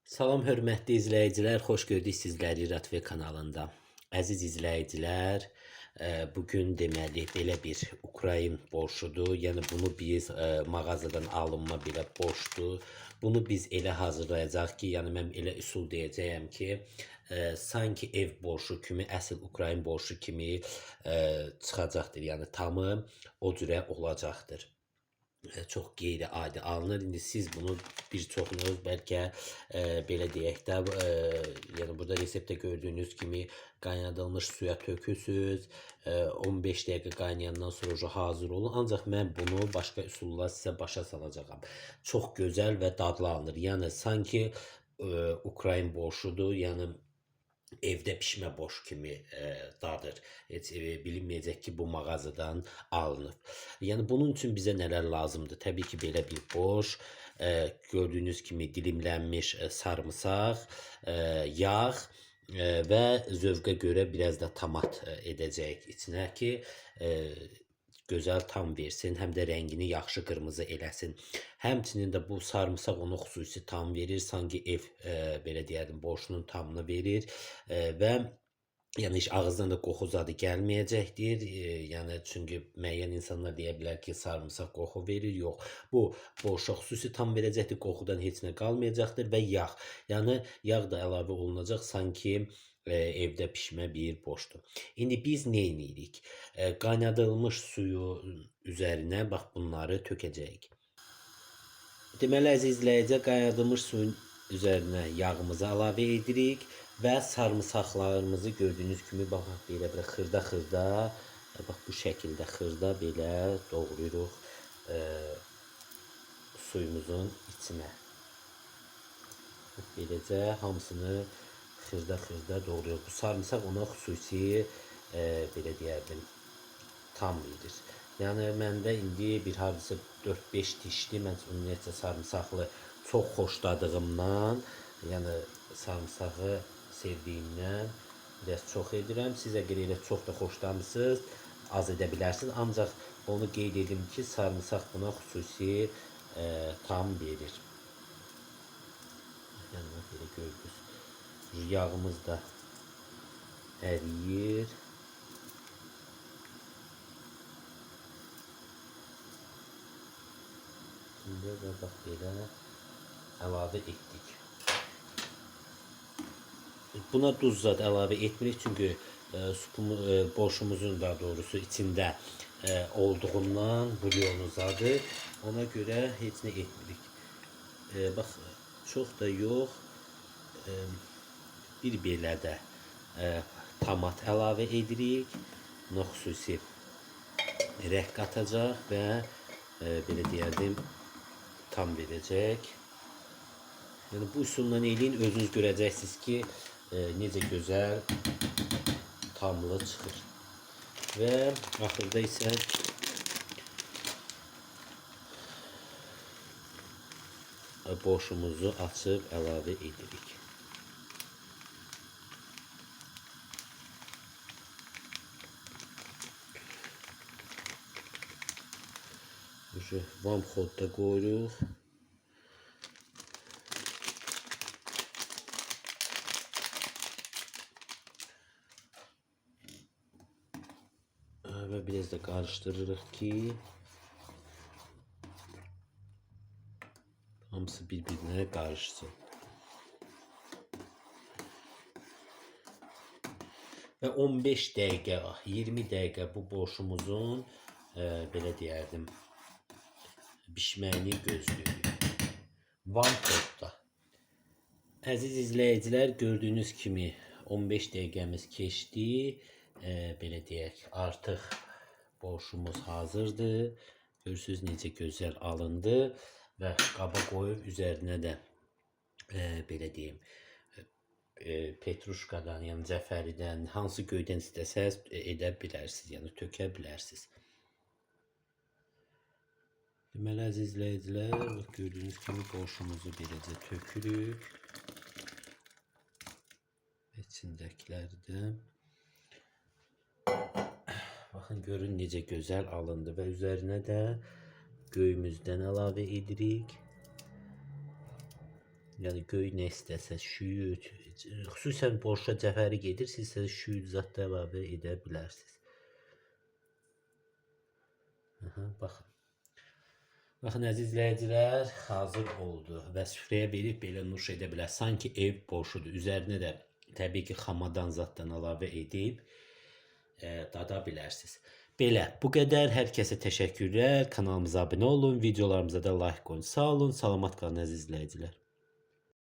Salam hörmətli izləyicilər, xoş gördük sizləri İRATV kanalında. Əziz izləyicilər, bu gün deməli belə bir Ukrayn borşudur. Yəni bunu biz mağazadan alınma belə borcdur. Bunu biz elə hazırlayacağıq ki, yəni mən elə üsul deyəcəyəm ki, sanki ev borcu kimi, əsl Ukrayn borcu kimi çıxacaqdır. Yəni tamı o cürə olacaqdır. Çox qeyri-adi alınır. İndi siz bunu bir çoxunuz bəlkə belə deyək də, yəni burada reseptdə gördüyünüz kimi qaynadılmış suya tökürsüz. 15 dəqiqə qaynayandan sonra hazır olur. Ancaq mən bunu başqa üsulla sizə başa salacağam. Çox gözəl və dadlı alınır. Yəni sanki Ukrayn borşudur. Yəni evdə pişmə boş kimi dadır. Heç bilinməyəcək ki, bu mağazadan alınıb. Yəni bunun üçün bizə nələr lazımdır? Təbii ki, belə bir boş, gördüyünüz kimi dilimlənmiş sarımsaq, yağ və zövqə görə biraz da tomat edəcəyik içinə ki, gözəl tam versin, həm də rəngini yaxşı qırmızı eləsin. Həmçinin də bu sarımsaq ona xüsusi tam verir, sanki ev belə deyərdim, borşunun tamını verir və yəni heç ağızdan da qoxu zadı gəlməyəcəkdir. Yəni çünki müəyyən insanlar deyə bilər ki, sarımsaq qoxu verir. Yox, bu borşa xüsusi tam verəcəkdir, qoxudan heç nə qalmayacaqdır və yağ. Yəni yağ da əlavə olunacaq sanki evdə pişmə bir borşdur. İndi biz nə edirik? Qaynadılmış suyun üzərinə bax bunları tökəcəyik. Deməli əziz izləyicilər, qaynadılmış suyun üzərinə yağımızı əlavə edirik və sarımsaqlarımızı gördüyünüz kimi bax belə xırda-xırda, bax bu şəkildə xırda belə doğrayırıq suyumuzun içinə. Beləcə hamısını xırda-xırda doğrayırıq. Bu sarımsaq ona xüsusi belə deyərdim, tam verir. Yəni məndə indi bir hardasa 4-5 dişli, mən ümumiyyətlə sarımsaqlı çox xoşladığımdan, yəni sarımsağı sevdiyimdən biraz çox edirəm. Siz əgər elə çox da xoşlamısınız, az edə bilərsiniz. Ancaq onu qeyd edim ki, sarımsaq buna xüsusi tam verir. Yəni belə gördünüz. Yağımız da əriyir. Şimdi və bax belə əlavə etdik. Buna duz zad əlavə etmirik çünki borşumuzun daha doğrusu içində olduğundan bulyonu zadı. Ona görə heç nə etmirik. Bax çox da yox. Bir belə də tomat əlavə edirik. Buna xüsusi rəng qatacaq və belə deyərdim, tam verəcək. Yəni bu üsulla eləyin, özünüz görəcəksiniz ki, necə gözəl tamlı çıxır. Və axırda isə borşumuzu açıb əlavə edirik. Vam xodda qoyuruq. Və biraz da qarışdırırıq ki, hamısı bir-birinə qarışsın. Və 15 dəqiqə, 20 dəqiqə bu borşumuzun belə deyərdim, bişməyini gözləyirik. Van topda. Əziz izləyicilər, gördüyünüz kimi 15 dəqiqəmiz keçdi. Belə deyək, artıq borşumuz hazırdır. Görürsünüz necə gözəl alındı və qaba qoyub üzərinə də belə deyim, petruşkadan, yəni cəfəridən, hansı göydən istəsəz edə bilərsiniz, yəni tökə bilərsiniz. Deməli əziz izləyicilər, gördüyünüz kimi borşumuzu beləcə tökürük. İçindəkiləri də baxın, görün necə gözəl alındı və üzərinə də göyümüzdən əlavə edirik. Yəni göy nə istəsə şüyüd, xüsusən borşa cəfəri gedirsinizsə şüyüd zad da əlavə edə bilərsiniz. Aha, baxın. Baxın əziz izləyicilər, hazır oldu və süfrəyə verib belə nuş edə bilər. Sanki ev borşudur. Üzərinə də təbii ki, xamadan zaddan əlavə edib dada bilərsiniz. Belə, bu qədər. Hər kəsə təşəkkürlər. Kanalımıza abunə olun, videolarımıza da like qoyun. Sağ olun, salamat qalın əziz izləyicilər.